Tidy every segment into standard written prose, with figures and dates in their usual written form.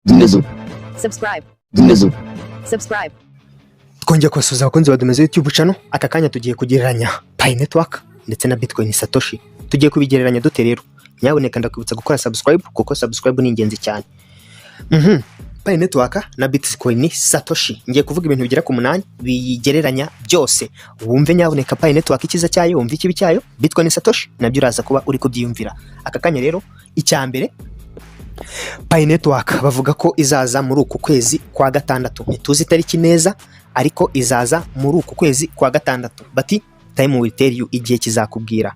Subscribe. Subscribe. Twongeye kubasuhuza abakunzi ba Dumeze YouTube channel. Aka kanya tugiye kugereranya Pi Network ndetse na Bitcoin Satoshi. Tugiye kubigereranya dute rero? Nyaboneka ndakubitsa gukora subscribe kuko subscribe ni ingenzi cyane. Pi Network na Bitcoin Satoshi. Ngiye kuvuga ibintu bigera ku 8 bigereranya byose. Wumve nyaboneka Pi Network ikiza cyayo, wumve ikibi cyayo, Bitcoin Satoshi nabyo uraza kuba uri kubyiyumvira. Aka kanya rero icyambere Pi Network bavuga ko izaza muri uku kwezi kwa gatandatu. Ntituzi tariki neza ariko izaza muri uku kwezi kwa gatandatu. Bati time will tell you igihe kizakubwira.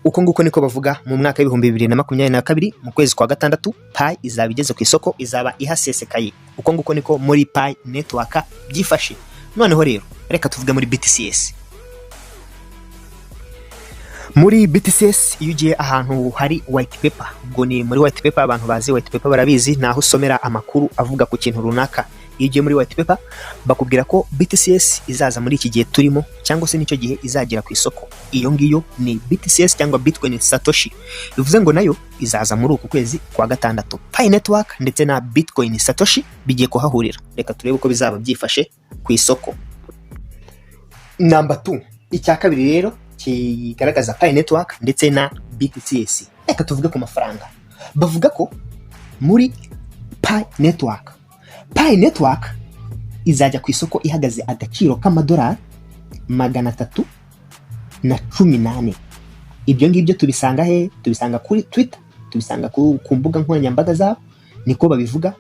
Uko nguko niko bavuga mu mwaka wa 2022 mu kwezi kwa gatandatu Pi izaba igeze ku isoko, izaba ihasesekaye. Uko nguko niko muri Pi Network byifashe. Noneho rero reka tuvuge muri BTCS. Muri BTCS iyo ugiye ahantu hari white paper, ubwo ni muri white paper, abantu bazi white paper barabizi, naho usomera amakuru avuga ku kintu runaka. Iyo ugiye muri white paper bakubwira ko BTCS izaza muri iki gihe turimo cyangwa se nicyo gihe izagira ku isoko. Iyo ngiyo ni BTCS cyangwa Bitcoin Satoshi. Bivuze ngo nayo izaza muri uku kwezi kwa gatandatu. Pi Network ndetse na Bitcoin Satoshi bigiye kuhahurira. Reka turebe uko bizaba byifashe ku isoko. Number 2, icya kabiri rero kigaragaza Pi Network ndetse na BTCS. Reka tuvuge ku mafaranga. Bavuga ko muri Pi Network izajya ku isoko ihagaze agaciro k'amadolari 318. Ibyo ngibyo tubisanga he? Tubisanga kuri Twitter, tubisanga ku mbuga nkoranyambaga zabo. Niko babivuga.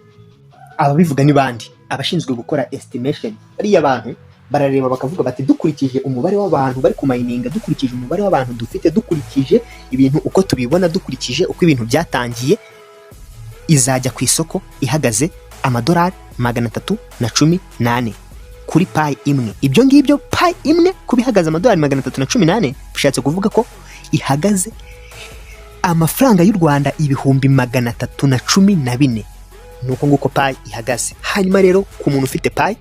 Ababivuga ni bandi abashinzwe gukora estimation. Bari abantu barareba bakavuga bati dukurikije umubare w'abantu bari ku mininga, dukurikije umubare w'abantu dufite, dukurikije ibintu uko tubibona, dukurikije uko ibintu byatangiye, izajya ku isoko ihagaze amadolari 318 kuri Pi imwe. Ibyo ngibyo Pi imwe kubihagaze amadolari 318 bishatse kuvuga ko ihagaze amafaranga y'u Rwanda 314. Nuko nguko Pi ihagaze. Hanyuma rero ku muntu ufite Pi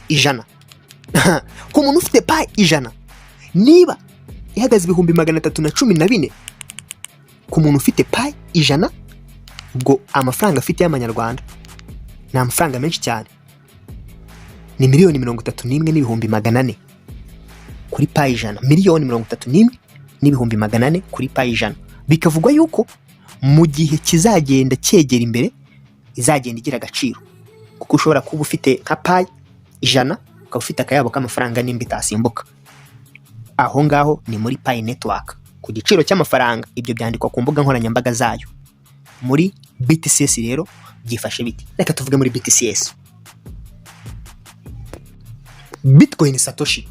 100 ku muntu ufite Pi 100 niba ihagaze 314 ku muntu ufite Pi 100, ubwo amafaranga afite y'amanyarwanda ni amafaranga menshi cyane, ni 1,31,400,000 kuri Pi 100. 1,31,400,000 kuri Pi 100. Bikavugwa yuko mu gihe kizagenda cyegera imbere izagenda igira agaciro, kuko ushobora kuba ufite nka Pi 100 ukaba ufite akayabo k'amafaranga nimba itasimbuka. Aho ngaho ni muri Pi Network ku giciro cy'amafaranga. Ibyo byandikwa ku mbuga nkoranyambaga zayo. Muri BTCS rero byifashe biti. Reka tuvuge muri BTCS. Bitcoin Satoshi.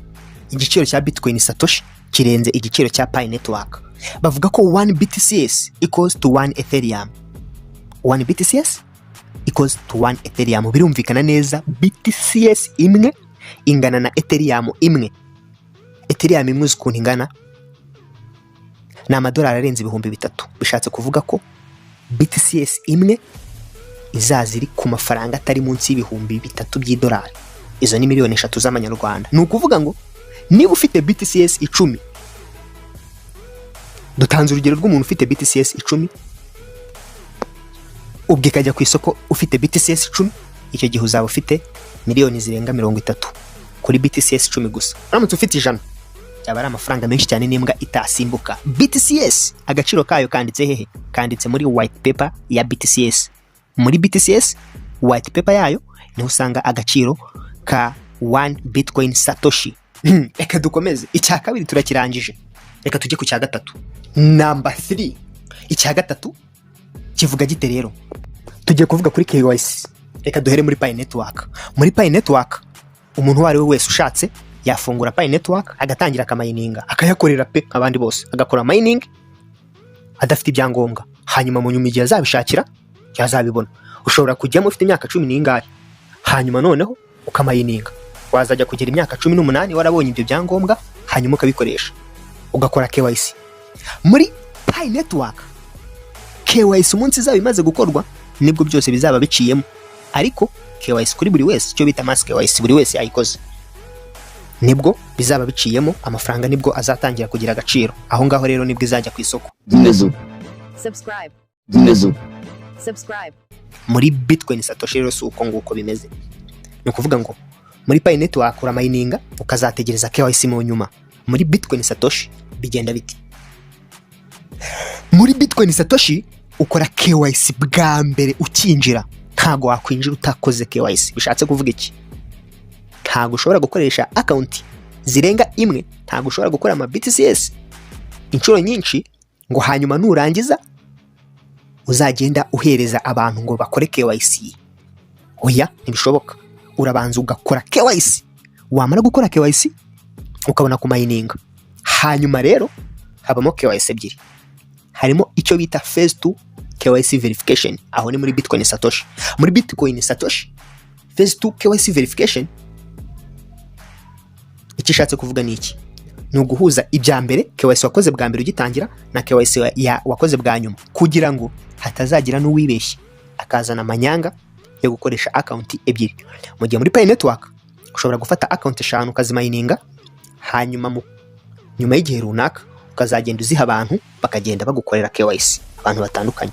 Igiciro cya Bitcoin Satoshi kirenze igiciro cya Pi Network. Bavuga ko 1 BTCS equals to 1 Ethereum. 1 BTCS equals to 1 Ethereum. Birumvikana neza BTCS imwe ingana na Ethereum imwe. Ethereum imwe ukuntu ingana na amadolari arenze 3,000. Bishatse kuvuga ko BTCS imwe izaza iri ku mafaranga atari munsi y'3,000 by'idolari. Izo ni 3,000,000 z'amanyarwanda. Ni ukuvuga ngo niba ufite BTCS 10, dutanze urugero rw'umuntu ufite BTCS 10 ubwo ikajya ku isoko ufite BTCS 10, icyo gihe uzaba ufite miliyoni zirenga 30 kuri BTCS 10 gusa. Uramutse ufite 100 cyaba ari amafaranga menshi cyane n'imbwa itasimbuka. BTCS agaciro kayo kanditse hehe? Kanditse muri white paper ya BTCS. Muri BTCS white paper yayo niho usanga agaciro ka 1 Bitcoin Satoshi. Reka dukomeze. Icya kabiri turakirangije. Reka tujye ku cya gatatu. Number 3. Icya gatatu kivuga gite rero? Tugiye kuvuga kuri KYC. Reka duhere muri Pi Network. Muri Pi Network umuntu wari we wese ushatse yafungura Pi Network agatangira akamayininga, akayakorera pe abandi bose, agakora mining adafite ibyangombwa. Hanyuma mu nyuma igihe azabishakira yazabibona. Ushobora kujyamo ufite imyaka 10 n'ingahe, hanyuma noneho ukamayininga. Wazajya kugira imyaka 18 warabonye ibyo byangombwa, hanyuma ukabikoresha ugakora KYC. Muri Pi Network KYC umunsi izaba imaze gukorwa nibwo byose bizaba biciyemo, ariko KYC kuri buri wese, cyo bita mass KYC, buri wese ayikoze, nibwo bizaba biciyemo, amafaranga nibwo azatangira kugira agaciro. Aho ngaho rero nibwo izajya ku isoko. Subscribe. Subscribe. Muri Bitcoin Satoshi rero si uko nguko bimeze. Ni ukuvuga ngo muri Pi Network uramayininga ukazategereza KYC mu nyuma. Muri Bitcoin Satoshi bigenda biti. Muri Bitcoin Satoshi ukora KYC bwa mbere ukinjira. Ntago wakwinjira utakoze KYC. Bishatse kuvuga iki? Ntago ushobora gukoresha account zirenga imwe, ntago ushobora gukora ama BTCS inshuro nyinshi ngo hanyuma nurangiza uzagenda uhereza abantu ngo bakore KYC. Oya, ntibishoboka. Urabanza ugakora KYC. Wamara gukora KYC ukabona kumayininga. Hanyuma rero habamo KYC ebyiri. Harimo icyo bita phase 2 KYC verification. Aho ni muri Bitcoin Satoshi. Muri Bitcoin Satoshi phase 2 KYC verification ikishatse kuvuga ni iki? Ni uguhuza ibya mbere KYC wakoze bwa mbere ugitangira na KYC wakoze bwa nyuma, kugira ngo hatazagira n'uwibeshye akazana amanyanga yo gukoresha account ebyiri. Mu gihe muri Pi Network ushobora gufata account 5 ukazimayininga, hanyuma nyuma y'igihe runaka ukazagenda uziha abantu bakagenda bagukorera KYC, abantu batandukanye.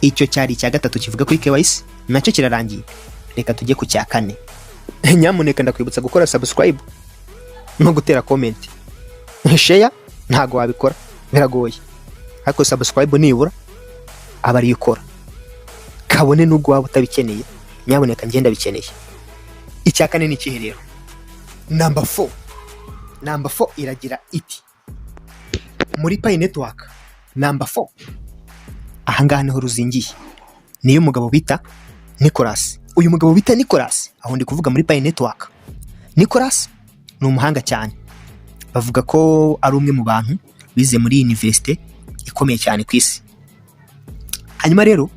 Icyo cyari icya gatatu kivuga kuri KYC, nacyo kirarangiye. Reka tujye ku cya kane. Nyamuneka ndakwibutsa gukora subscribe no gutera comment. Share ntago wabikora, biragoye. Ariko subscribe nibura abari ukora, kabone nubwo waba utabikeneye, nyamuneka ngenda bikeneye. Icya kane ni kihe rero? Number 4 iragira iti muri Pi Network number 4 ahangaha niho ruzingiye. Niyo mugabo bita Nicholas. Uyu mugabo bita Nicholas, aho ndi kuvuga muri Pi Network. Nicholas ni umuhanga cyane. Bavuga ko ari umwe mu bantu bize muri university ikomeye cyane ku isi. Hanyuma rero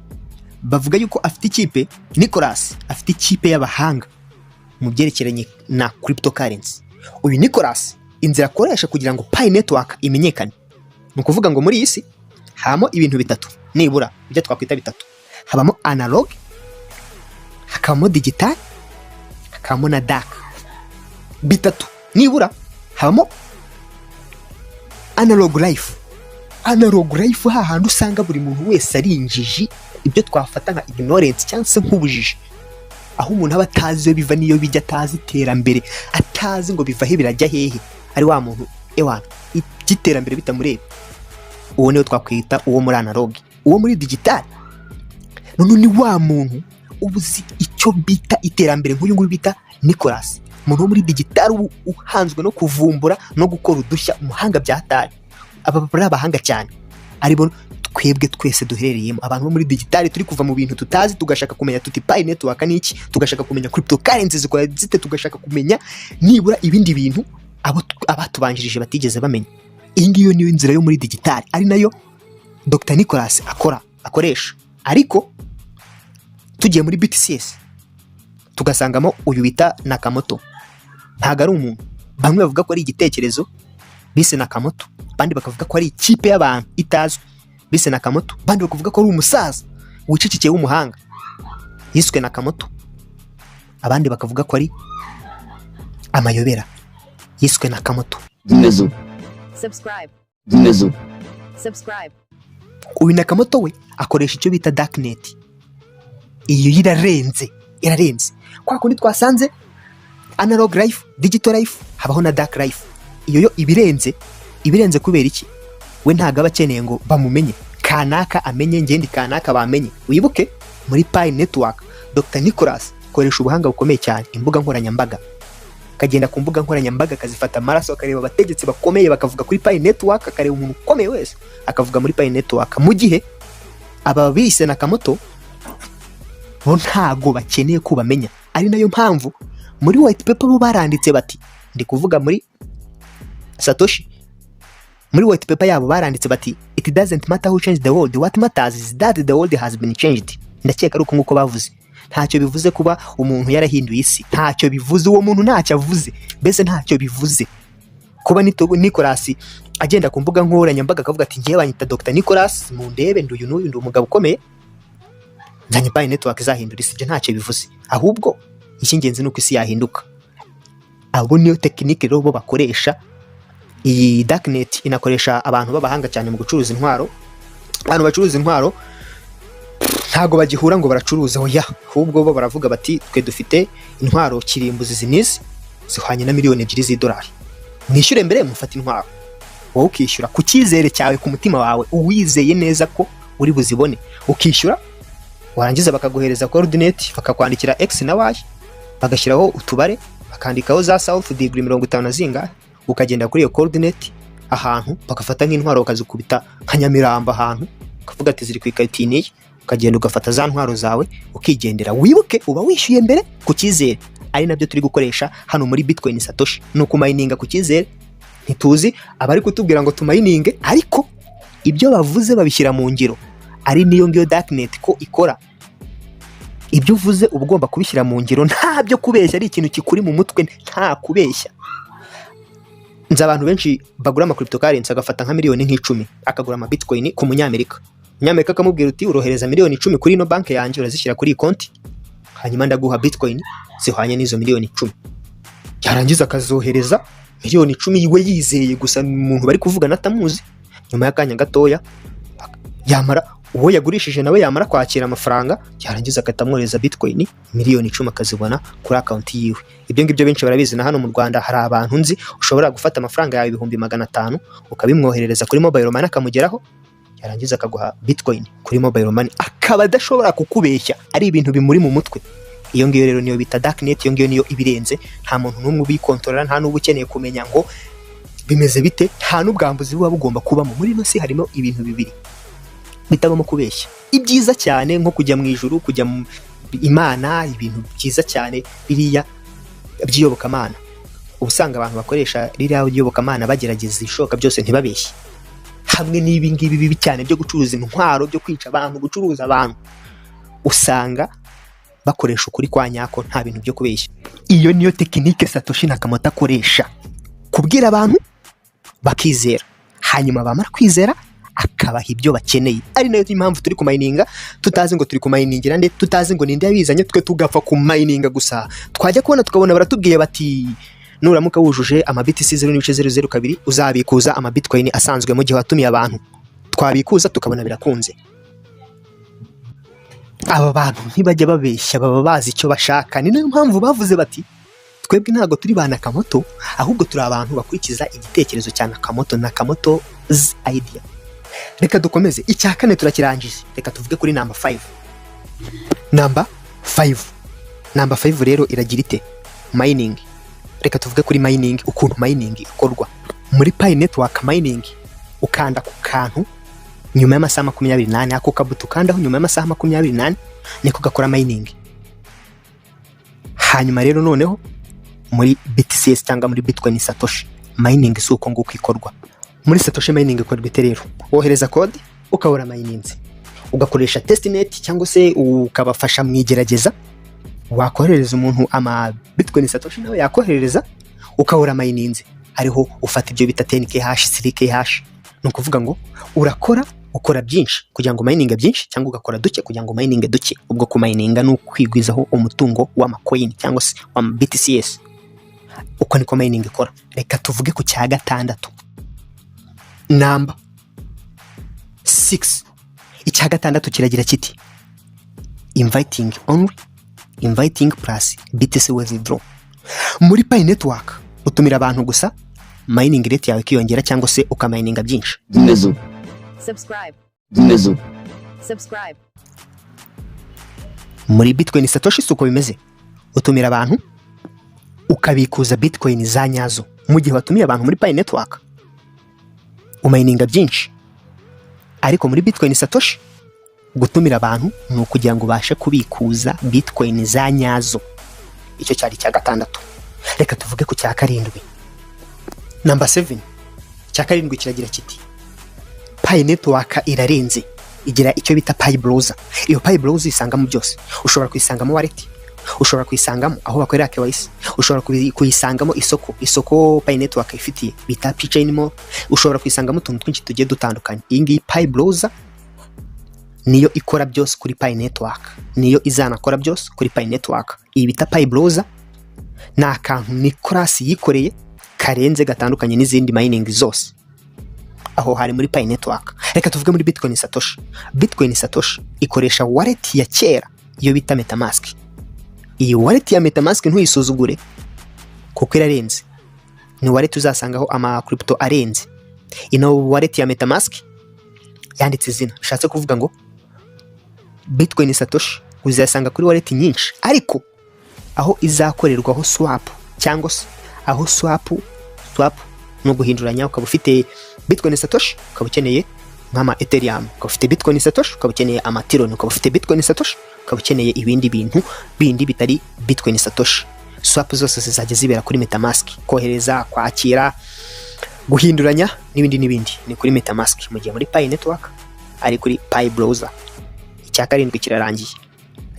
bavuga yuko afite ikipe, Nicholas afite ikipe y'abahanga mu byerekeranye na cryptocurrency. Uyu Nicholas inzira akoresha kugira ngo Pi Network imenyekane, ni ukuvuga ngo muri isi habamo ibintu bitatu nibura, ibyo twakwita bitatu. Habamo analog, hakabamo digital, hakabamo na dark. Bitatu nibura habamo analog life. Analog life hahandi usanga buri muntu wese ari injiji, ibyo twafata nka ignorance cyangwa se nk'ubujiji, aho umuntu aba atazi iyo biva niyo bijya, atazi iterambere, atazi ngo biva he birajya hehe. Ari wa muntu ewana igiterambere bitamureba. Uwo niwe twakwita uwo muri analog. Uwo muri digital none ni wa muntu ubuzi icyo bita iterambere, nk'uyu nguyu bita Nicholas. Umuntu wo muri digital uhanzwe no kuvumbura no gukora udushya, umuhanga byatari. Aba bari abahanga cyane, aribo twebwe twese duherereyemo. Abantu bo muri digital turi kuva mu bintu tutazi, tugashaka kumenya tuti Pi Network ni iki, tugashaka kumenya cryptocurrency zikora zite, tugashaka kumenya nibura ibindi bintu abatubanjirije batigeze bamenya. Iyi ngiyo niyo inzira yo muri digital, ari nayo Dr. Nicholas akoresha. Ariko tugiye muri BTCS tugasangamo uyu bita Nakamoto. Ntago ari umuntu. Bamwe bavuga ko ari igitekerezo bise Nakamoto, bandi bakavuga ko ari ikipe y'abantu itazwi bise Nakamoto, bandi bakavuga ko ari umusaza wicicikiye w'umuhanga yiswe Nakamoto, abandi bakavuga ko ari amayobera yiswe Nakamoto. Subscribe. Uyu Nakamoto we akoresha icyo bita darknet. Iyo irarenze. Kwa kundi twasanze analog life, digital life, habaho na dark life. Iyo yo ibirenze kubera iki? We ntago abakeneye ngo bamumenye, kanaka amenye ngende kanaka bamenye. Wibuke muri Pi Network Dr. Nicholas koresha ubuhanga bukomeye cyane, imbuga nkoranyambaga. Kagenda ku mbuga nkoranyambaga kazifata amaraso, akareba abategetsi bakomeye bakavuga kuri Pi Network, akareba umuntu ukomeye wese akavuga muri Pi Network. Mu gihe aba bise Nakamoto bo ntago bakeneye kubamenya. Ari nayo mpamvu muri white paper bo baranditse bati, ndi kuvuga muri Satoshi, muri white paper yabo baranditse bati it doesn't matter who changed the world, what matters is that the world has been changed. Ndakeka ari uko nguko bavuze. Ntacyo bivuze kuba umuntu yarahinduye isi, ntacyo bivuze uwo muntu, ntacyo avuze bese, ntacyo bivuze kuba Nicholas agenda ku mbuga nkoranyambaga akavuga ati ngiye banyita Dr. Nicholas, mu ndebe nduyu n'uyu ndi umugabo ukomeye, nzanye Pi Network izahindura isi. Ibyo ntacyo bivuze, ahubwo icy'ingenzi nuko isi yahinduka. Abo niyo tekinike rero bo bakoresha. Iyi darknet inakoresha abantu babahanga cyane mu gucuruza intwaro. Abantu bacuruza intwaro ntago bagihura ngo baracuruza oya, ahubwo bo baravuga bati twe dufite intwaro kirimbuzi zinizi zihwanye na miliyoni 2 z'idolari, mwishyure mbere mufata intwaro, wowe ukishyura ku cyizere cyawe, ku mutima wawe uwizeye neza ko uri buzibone, ukishyura warangiza bakaguhereza coordinate, bakakwandikira x na y, bagashyiraho utubare, bakandikaho za south degree 50 zinga, ukagenda kuri iyo coordinate ahantu, bakafata nk'intwaro bakazikubita nka Nyamiramba ahantu, ukavuga ati ziri ku ikayitiniye, ukagenda ugafata za ntwaro zawe ukigendera. Wibuke uba wishyuye mbere ku cyizere, ari nabyo turi gukoresha hano muri Bitcoin Satoshi, no kumayininga ku cyizere. Ntituzi abari kutubwira ngo tumayininge, ariko ibyo bavuze babishyira mu ngiro, ari niyo ngiyo darknet ko ikora. Ibyo uvuze uba ugomba kubishyira mu ngiro, nta byo kubeshya, ari ikintu kikuri mu mutwe, nta kubeshya. Nza abantu benshi bagura ama cryptocurrency agafata nka miliyoni nk'icumi akagura ama Bitcoin ku munyamerika, Munyamerika akamubwira uti urohereza miliyoni 10 kuri ino banki yanjye, urazishyira kuri konti, hanyuma ndaguha Bitcoin zihwanye n'izo miliyoni 10. Yarangiza akazohereza miliyoni 10 iwe yizeye gusa umuntu bari kuvuga natamuzi. Nyuma y'akanya gatoya yamara uwo yagurishije nawe yamara kwakira amafaranga, yarangiza akatamworeza Bitcoin miliyoni 10 akazibona kuri account yiwe. Ibyo ngibyo benshi barabizi, na hano mu Rwanda hari abantu nzi ushobora gufata amafaranga yawe 500 ukabimwoherereza kuri mobile money akamugeraho, yarangiza akaguha Bitcoin kuri mobile money, akaba adashobora kukubeshya, ari ibintu bimuri mu mutwe. Iyo ngiyo rero niyo bita darknet, iyo ngiyo niyo ibirenze, nta muntu n'umwe ubikontorora, nta n'ubu ukeneye kumenya ngo bimeze bite, nta n'ubwambuzi buba bugomba kubamo. Muri ino si harimo ibintu bibiri bitabamo kubeshya, ibyiza cyane nko kujya mu ijuru, kujya mu Imana, ibintu byiza cyane biriya by'iyobokamana. Ubusanga abantu bakoresha ririya by'iyobokamana bagerageza ishoka byose ntibabeshye, hamwe n'ibi ngibi bibi cyane byo gucuruza intwaro, byo kwica abantu, gucuruza abantu, usanga bakoresha ukuri kwa nyako, nta bintu byo kubeshya. Iyo niyo tekinike Satoshi Nakamoto akoresha, kubwira abantu bakizera, hanyuma bamara kwizera akabaha ibyo bakeneye. Ari nayo impamvu turi kumayininga, tutazi ngo turi kumayiningira nde, tutazi ngo ninde yabizanye, twe tugapfa kumayininga gusa. Twajya kubona tukabona baratubwiye bati nuramuka wujuje ama BTC 0.002 uzabikuza ama Bitcoin asanzwe mu gihe watumiye abantu. Twabikuza tukabona birakunze. Aba bantu ntibajya babeshya, baba bazi icyo bashaka. Ni nayo mpamvu bavuze bati twebwe ntago turi ba Nakamoto, ahubwo turi abantu bakurikiza igitekerezo cya Nakamoto, Nakamoto's idea. Reka dukomeze, icya kane turakirangije, reka tuvuge kuri number 5. Number 5 rero iragira ite? Mining. Reka tuvuge kuri mining, ukuntu mining ikorwa. Muri Pi network mining ukanda ku kantu nyuma y'amasaha 28, ako kabuto kandaho nyuma y'amasaha 28 niko gakora mining. Hanyuma rero noneho muri BTC cyangwa muri Bitcoin Satoshi mining suko nguko ikorwa. Muri Satoshi mining ikorwa ite rero? Wohereza code ukabura mining, ugakoresha testnet cyangwa se ukabafasha mwigerageza, wakohereza umuntu ama Bitcoin Satoshi nawe yakohereza ukabura mining. Hariho ufata ibyo bita 10k hash, 3k hash, no kuvuga ngo urakora ukora byinshi kugira ngo mining byinshi, cyangwa ugakora duke kugira ngo mining duke. Ubwo ku mining no kwigwizaho umutungo w'amacoin cyangwa se wa BTCs. Uko niko mining ikora. Reka tuvuge ku cya gatandatu, number 6. Icya gatandatu kiragira kiti inviting only, inviting plus BTC withdraw. Muri Pi network utumira abantu gusa, mining rate yawe kiyongera cyangwa se ukamininga byinshi. Subscribe. Muri Bitcoin Satoshi suko bimeze, utumira abantu ukabikuza Bitcoin za nyazo. Mu gihe watumiye abantu muri Pi network umininga byinshi, ariko muri Bitcoin Satoshi gutumira abantu ni ukugira ngo ubashe kubikuza Bitcoin za nyazo. Icyo cyari cya gatandatu. Reka tuvuge ku cya karindwi, number 7. Cya karindwi kiragira kiti Pi network irarenze, igira icyo bita Pi browser. Iyo Pi browser isangamo byose. Ushobora kuyisangamo wallet, ushobora kuyisangamo aho bakorera KYC, ushobora kuyisangamo isoko Pi network ifitiye bita P-Chain, ushobora kuyisangamo utuntu twinshi tugiye dutandukanye. Iyi ngiyi Pi browser niyo ikora byose kuri Pi network, niyo izanakora byose kuri Pi network. Iyi bita Pi browser ni akantu Nicolas yikoreye karenze gatandukanye n'izindi mining zose. aho hari muri Pi network. Reka tuvuge muri Bitcoin Satoshi. Bitcoin Satoshi ikoresha wallet ya kera iyo bita MetaMask. Iyi wallet ya MetaMask ntuyisuzugure kuko irarenze. Ni wallet uzasangaho ama crypto arenze. Ino wallet ya MetaMask yanditse izina, bishatse kuvuga ngo Bitcoin Satoshi uzasanga kuri wallet nyinshi, ariko aho izakorerwaho swap cyangwa se aho swap no guhinduranya, ukaba ufite Bitcoin Satoshi ukaba ukeneye nk'ama Ethereum, ukaba ufite Bitcoin Satoshi ukaba ukeneye ama Tron, ukaba ufite Bitcoin Satoshi ukaba ukeneye ibindi bintu bindi bitari Bitcoin Satoshi. Swap zose zizajya zibera kuri MetaMask, kohereza, kwakira, guhinduranya n'ibindi ni kuri MetaMask. Mu gihe muri Pi network ari kuri Pi browser. Icya karindwi kirarangiye.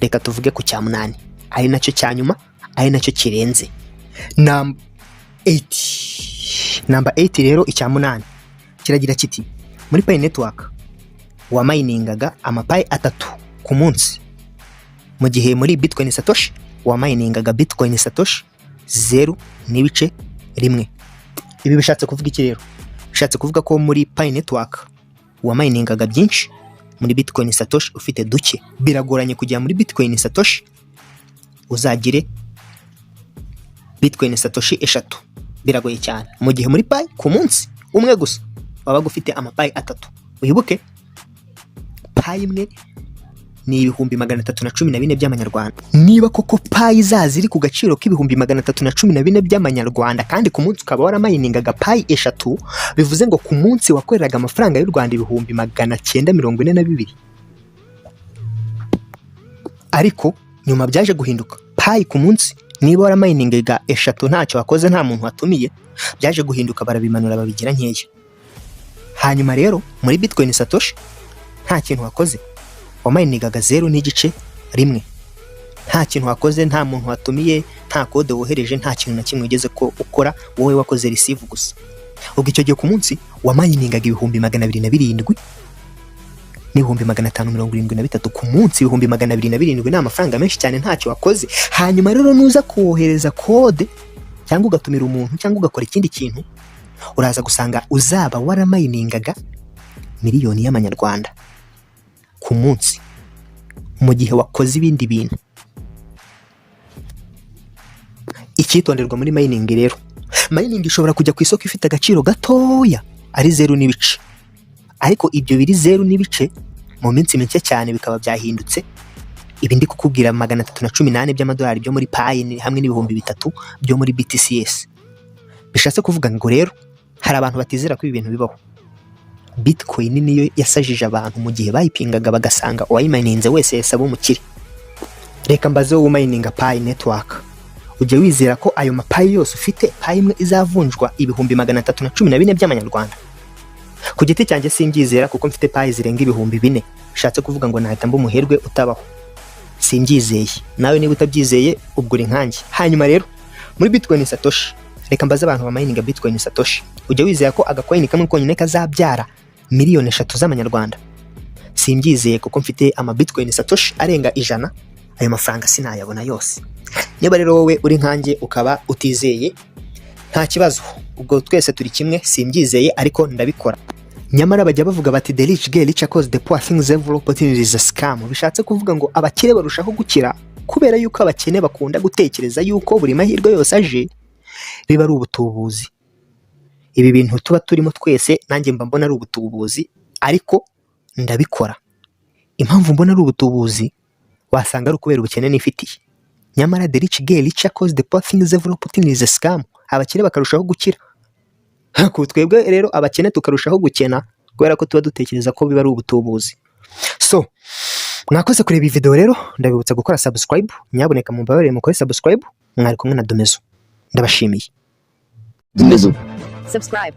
Reka tuvuge ku cya munani, ari nacyo cya nyuma, ari nacyo kirenze. Number 8 rero icya munani kiragira kiti muri Pi network wa miningaga ama Pi 3 ku munsi, mu gihe muri Bitcoin Satoshi wa miningaga Bitcoin Satoshi 0.1. Ibi bishatse kuvuga iki rero? Bishatse kuvuga ko muri Pi network wa miningaga byinshi, muri Bitcoin Satoshi ufite duke. Biragoranye kujya muri Bitcoin Satoshi uzagire Bitcoin Satoshi 3, biragoye cyane. Mu gihe muri Pi ku munsi umwe gusa waba ufite ama Pi 3. Uyibuke Pi imwe ni 314 by'amanyarwanda. Niba koko Pi zaziri ku gaciro k'ibihumbi 314 by'amanyarwanda kandi ku munsi ukaba waraminingaga Pi 3, bivuze ngo ku munsi wakoreraga amafaranga y'u Rwanda 942. Ariko nyuma byaje guhinduka. Pi ku munsi niba waraminingaga 3 ntacyo wakoze, nta muntu watumiye, byaje guhinduka barabimanura babigira nkeya. Hanyuma rero muri Bitcoin Satoshi nta kintu wakoze, waminingaga 0.1. Nta kintu wakoze, nta muntu watumiye, nta code wohereje, nta kintu na kimwe ugeze ko ukora, wowe wakoze receive gusa. Ubwo icyo gihe ku munsi waminingaga 227 n'ibihumbi 573 ku munsi. 227 ni amafaranga menshi cyane, ntacyo wakoze. Hanyuma rero nuza kohereza code cyangwa ugatumira umuntu cyangwa ugakora ikindi kintu, uraza gusanga uzaba waraminingaga miliyoni y'amanyarwanda ku munsi, mu gihe wakoze ibindi bintu. Icyitonderwa muri mining rero, mining ishobora kujya ku isoko ifite agaciro gatoya ari 0.1, ariko ibyo biri 0.1 mu minsi mike cyane bikaba byahindutse. Ibi ndi kukubwira 318 by'amadolari byo muri Pi hamwe n'ibihumbi 3 byo muri BTCS. Bishatse kuvuga ngo rero hari abantu batizera ko ibi bintu bibaho. Bitcoin niyo yasajije abantu mu gihe bayipingaga bagasanga uwayimaninze wese yasaba umukire. Reka mbaze wowe mininga Pi network, ujye wizera ko ayo mapayi yose ufite Pi imwe izavunjwa ibihumbi 314 by'amanyarwanda? Ku giti cyanjye singyizera kuko mfite Pi zirenga ibihumbi 4. Bishatse kuvuga ngo nahita mba umuherwe utabaho. Singyizeye. Nawe niba utabyizeye ubwo uri nkanjye. Hanyuma rero muri Bitcoin Satoshi, reka mbaze abantu bamininga Bitcoin Satoshi, ujye wizera ko agacoin kamwe konyine kazabyara miliyoni 3 z'amanyarwanda? Simbyizeye kuko mfite ama Bitcoin Satoshi arenga 100. Ayo mafaranga sinayabona yose. Niba rero wowe uri nkanjye ukaba utizeye, nta kibazo, ubwo twese turi kimwe. Simbyizeye ariko ndabikora. Nyamara bajya bavuga bati the rich get richer cause the poor things every opportunity is a scam. Bishatse kuvuga ngo abakire barushaho gukira kubera yuko abakene bakunda gutekereza yuko buri mahirwe yose aje biba ari ubutubuzi. Ibi bintu tuba turimo twese nanjye mba mbona ari ubutubuzi, ariko ndabikora. Impamvu mbona ari ubutubuzi wasanga ari ukubera ubukene nifitiye. Nyamara the rich get richer cause the poor things every opportunity is a scam. Abakene bakarushaho gukira. Ku twebwe rero abakene tukarushaho gukena kubera ko tuba dutekereza ko biba ari ubutubuzi. So mwakoze kureba iyi video rero, ndabibutsa gukora subscribe. Nyaboneka mumbabarire mukore subscribe. Mwari kumwe na Domezo. Ndabashimiye. Subscribe. Subscribe.